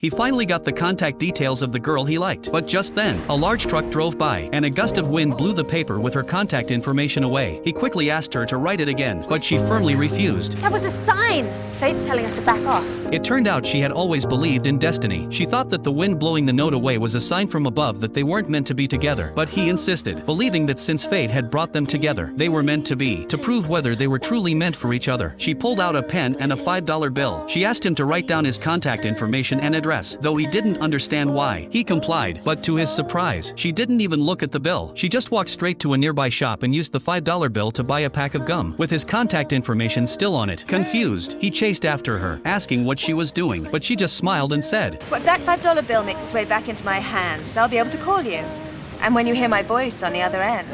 He finally got the contact details of the girl he liked. But just then, a large truck drove by, and a gust of wind blew the paper with her contact information away. He quickly asked her to write it again, but she firmly refused. That was a sign! Fate's telling us to back off. It turned out she had always believed in destiny. She thought that the wind blowing the note away was a sign from above that they weren't meant to be together. But he insisted, believing that since fate had brought them together, they were meant to be. To prove whether they were truly meant for each other, she pulled out a pen and a $5 bill. She asked him to write down his contact information and address, though he didn't understand why. He complied, but to his surprise, she didn't even look at the bill. She just walked straight to a nearby shop and used the $5 bill to buy a pack of gum, with his contact information still on it. Confused, he chased after her, asking what she was doing, but she just smiled and said, When that $5 bill makes its way back into my hands, I'll be able to call you. And when you hear my voice on the other end,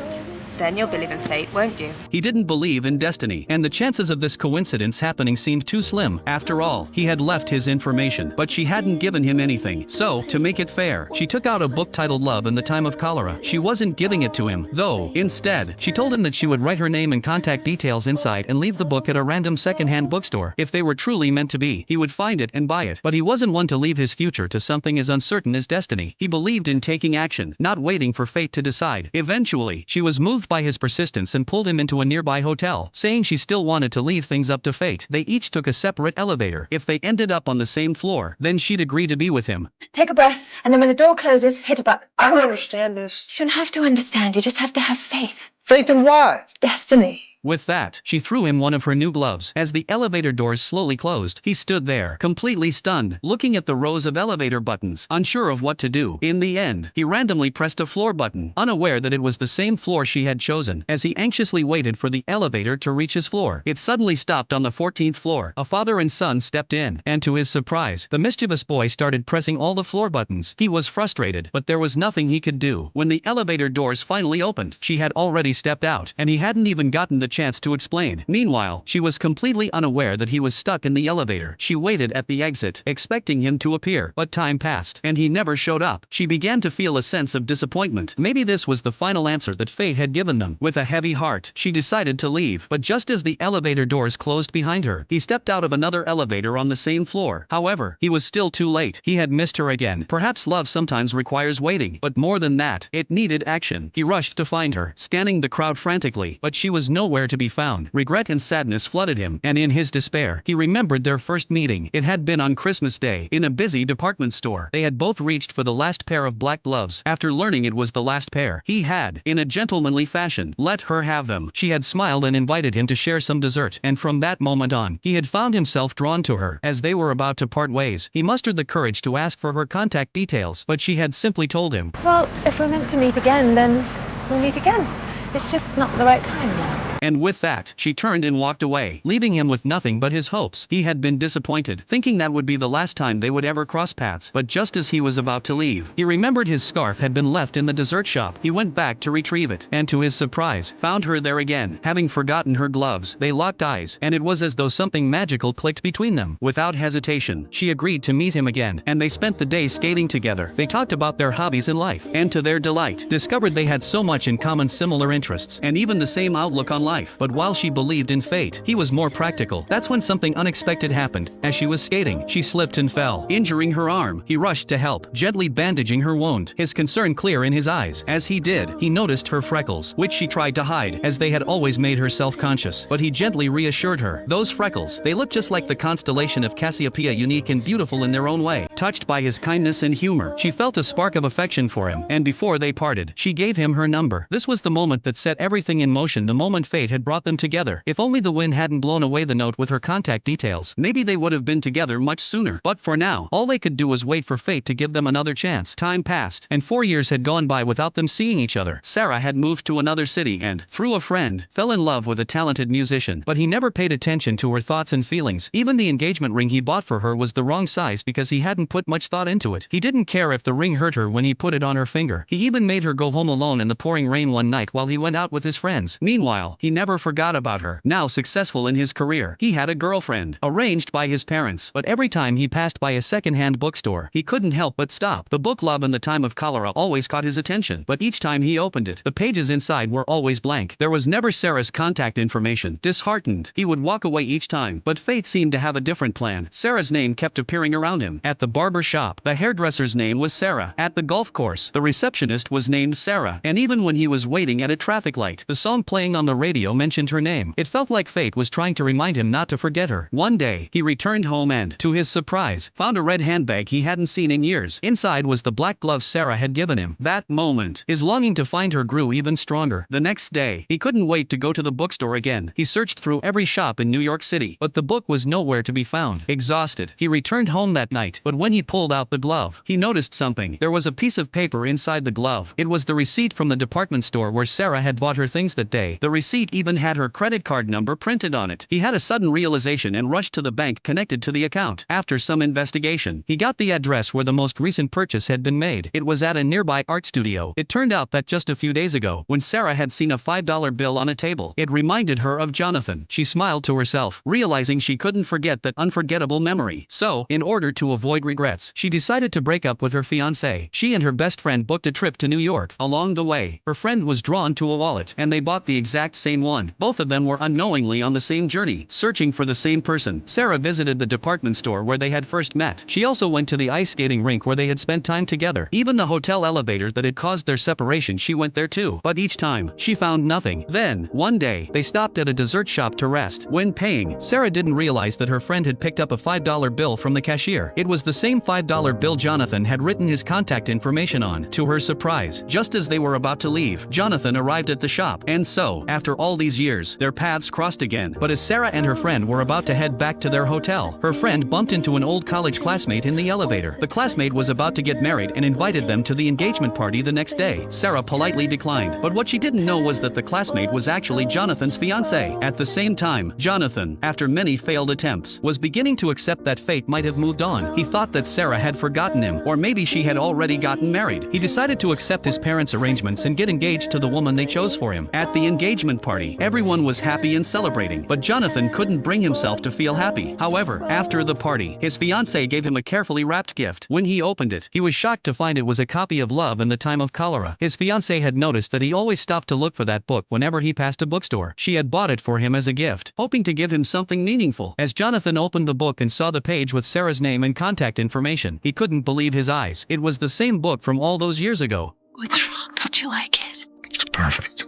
then you'll believe in fate, won't you? He didn't believe in destiny, and the chances of this coincidence happening seemed too slim. After all, he had left his information, but she hadn't given him anything. So, to make it fair, she took out a book titled Love in the Time of Cholera. She wasn't giving it to him, though. Instead, she told him that she would write her name and contact details inside and leave the book at a random secondhand bookstore. If they were truly meant to be, he would find it and buy it. But he wasn't one to leave his future to something as uncertain as destiny. He believed in taking action, not waiting for fate to decide. Eventually, she was moved by his persistence and pulled him into a nearby hotel, saying she still wanted to leave things up to fate. They each took a separate elevator. If they ended up on the same floor, then she'd agree to be with him. Take a breath, and then when the door closes, hit a button. I don't understand this. You don't have to understand, you just have to have faith. Faith in what? Destiny. With that, she threw him one of her new gloves. As the elevator doors slowly closed, he stood there, completely stunned, looking at the rows of elevator buttons, unsure of what to do. In the end, he randomly pressed a floor button, unaware that it was the same floor she had chosen. As he anxiously waited for the elevator to reach his floor, it suddenly stopped on the 14th floor. A father and son stepped in, and to his surprise, the mischievous boy started pressing all the floor buttons. He was frustrated, but there was nothing he could do. When the elevator doors finally opened, she had already stepped out, and he hadn't even gotten the chance to explain. Meanwhile, she was completely unaware that he was stuck in the elevator. She waited at the exit, expecting him to appear, but time passed, and he never showed up. She began to feel a sense of disappointment. Maybe this was the final answer that fate had given them. With a heavy heart, she decided to leave, but just as the elevator doors closed behind her, he stepped out of another elevator on the same floor. However, he was still too late. He had missed her again. Perhaps love sometimes requires waiting, but more than that, it needed action. He rushed to find her, scanning the crowd frantically, but she was nowhere to be found. Regret and sadness flooded him, and in his despair, he remembered their first meeting. It had been on Christmas Day, in a busy department store. They had both reached for the last pair of black gloves. After learning it was the last pair, he had, in a gentlemanly fashion, let her have them. She had smiled and invited him to share some dessert, and from that moment on, he had found himself drawn to her. As they were about to part ways, he mustered the courage to ask for her contact details, but she had simply told him, Well, if we're meant to meet again, then we'll meet again. It's just not the right time now. And with that, she turned and walked away, leaving him with nothing but his hopes. He had been disappointed, thinking that would be the last time they would ever cross paths. But just as he was about to leave, he remembered his scarf had been left in the dessert shop. He went back to retrieve it, and to his surprise, found her there again. Having forgotten her gloves, they locked eyes, and it was as though something magical clicked between them. Without hesitation, she agreed to meet him again, and they spent the day skating together. They talked about their hobbies in life, and to their delight, discovered they had so much in common, similar interests, and even the same outlook on life. But while she believed in fate, he was more practical. That's when something unexpected happened. As she was skating, she slipped and fell, injuring her arm. He rushed to help, gently bandaging her wound, his concern clear in his eyes. As he did, he noticed her freckles, which she tried to hide, as they had always made her self-conscious. But he gently reassured her. Those freckles, they look just like the constellation of Cassiopeia, unique and beautiful in their own way. Touched by his kindness and humor, she felt a spark of affection for him, and before they parted, she gave him her number. This was the moment that set everything in motion, the moment fate had brought them together. If only the wind hadn't blown away the note with her contact details, maybe they would have been together much sooner. But for now, all they could do was wait for fate to give them another chance. Time passed, and 4 years had gone by without them seeing each other. Sarah had moved to another city and, through a friend, fell in love with a talented musician. But he never paid attention to her thoughts and feelings. Even the engagement ring he bought for her was the wrong size because he hadn't put much thought into it. He didn't care if the ring hurt her when he put it on her finger. He even made her go home alone in the pouring rain one night while he went out with his friends. Meanwhile, he he never forgot about her. Now successful in his career, he had a girlfriend, arranged by his parents, but every time he passed by a second-hand bookstore, he couldn't help but stop. The book Love in the Time of Cholera always caught his attention, but each time he opened it, the pages inside were always blank. There was never Sarah's contact information. Disheartened, he would walk away each time, but fate seemed to have a different plan. Sarah's name kept appearing around him. At the barber shop, the hairdresser's name was Sarah. At the golf course, the receptionist was named Sarah. And even when he was waiting at a traffic light, the song playing on the radio mentioned her name. It felt like fate was trying to remind him not to forget her. One day, he returned home and, to his surprise, found a red handbag he hadn't seen in years. Inside was the black glove Sarah had given him. That moment, his longing to find her grew even stronger. The next day, he couldn't wait to go to the bookstore again. He searched through every shop in New York City, but the book was nowhere to be found. Exhausted, he returned home that night, but when he pulled out the glove, he noticed something. There was a piece of paper inside the glove. It was the receipt from the department store where Sarah had bought her things that day. The receipt even had her credit card number printed on it. He had a sudden realization and rushed to the bank connected to the account. After some investigation, he got the address where the most recent purchase had been made. It was at a nearby art studio. It turned out that just a few days ago, when Sarah had seen a $5 bill on a table, it reminded her of Jonathan. She smiled to herself, realizing she couldn't forget that unforgettable memory. So, in order to avoid regrets, she decided to break up with her fiancé. She and her best friend booked a trip to New York. Along the way, her friend was drawn to a wallet, and they bought the exact same one. Both of them were unknowingly on the same journey, searching for the same person. Sarah visited the department store where they had first met. She also went to the ice skating rink where they had spent time together. Even the hotel elevator that had caused their separation, she went there too. But each time, she found nothing. Then, one day, they stopped at a dessert shop to rest. When paying, Sarah didn't realize that her friend had picked up a $5 bill from the cashier. It was the same $5 bill Jonathan had written his contact information on. To her surprise, just as they were about to leave, Jonathan arrived at the shop. And so, after all these years, their paths crossed again. But as Sarah and her friend were about to head back to their hotel, her friend bumped into an old college classmate in the elevator. The classmate was about to get married and invited them to the engagement party the next day. Sarah politely declined, but what she didn't know was that the classmate was actually Jonathan's fiancé. At the same time, Jonathan, after many failed attempts, was beginning to accept that fate might have moved on. He thought that Sarah had forgotten him, or maybe she had already gotten married. He decided to accept his parents' arrangements and get engaged to the woman they chose for him. At the engagement party, everyone was happy and celebrating, but Jonathan couldn't bring himself to feel happy. However, after the party, his fiancée gave him a carefully wrapped gift. When he opened it, he was shocked to find it was a copy of Love in the Time of Cholera. His fiancée had noticed that he always stopped to look for that book whenever he passed a bookstore. She had bought it for him as a gift, hoping to give him something meaningful. As Jonathan opened the book and saw the page with Sarah's name and contact information, he couldn't believe his eyes. It was the same book from all those years ago. What's wrong? Don't you like it? It's perfect.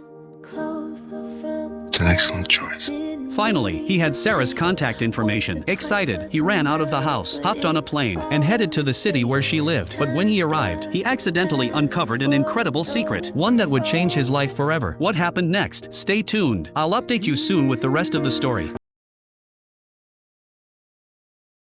It's an excellent choice. Finally, he had Sarah's contact information. Excited, he ran out of the house, hopped on a plane, and headed to the city where she lived. But when he arrived, he accidentally uncovered an incredible secret, one that would change his life forever. What happened next? Stay tuned. I'll update you soon with the rest of the story.